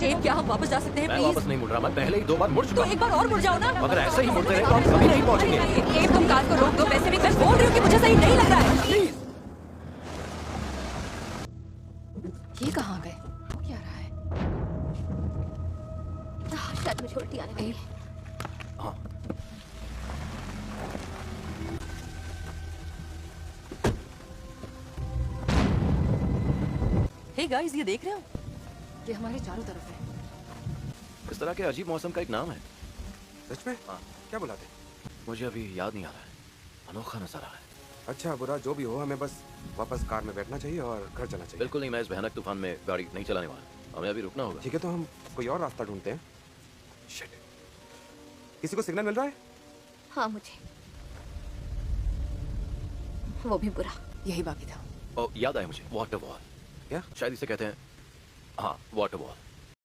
एब, क्या हम वापस जा सकते हैं मैं प्लीज? वापस नहीं मुड़ रहा, मैं पहले ही 2 बार मुड़ चुका तो हूँ। एक बार और मुड़ जाओ ना। अगर ऐसे ही मुड़ते रहे तो हम कभी नहीं पहुंचेंगे। एब, तुम कार को रोक दो। वैसे भी मैं बोल रही हूँ कि मुझे सही नहीं लग रहा है। प्लीज। ये कहाँ गए? हो क्या रहा है? शायद मुझे उल्टी आने लगी है। हाँ। हे गाइस, ये देख रहे हो? ये हमारे चारों तरफ है। इस तरह के अजीब मौसम का एक नाम है। सच में? हाँ। क्या बुलाते? मुझे अभी याद नहीं आ रहा है। अनोखा नजारा है। अच्छा बुरा जो भी हो, हमें बस वापस कार में बैठना चाहिए और घर चलना चाहिए। बिल्कुल नहीं, मैं इस भयानक तूफान में गाड़ी नहीं चलाने वाला। हमें अभी रुकना होगा। ठीक है, तो हम कोई और रास्ता ढूंढते हैं। शिट। किसी को सिग्नल मिल रहा है? हाँ मुझे, वो भी बुरा। यही बाकी था। ओ, याद आया मुझे, वाटर वॉल। क्या? शायद इसे कहते हैं, हाँ, वाटर वॉल।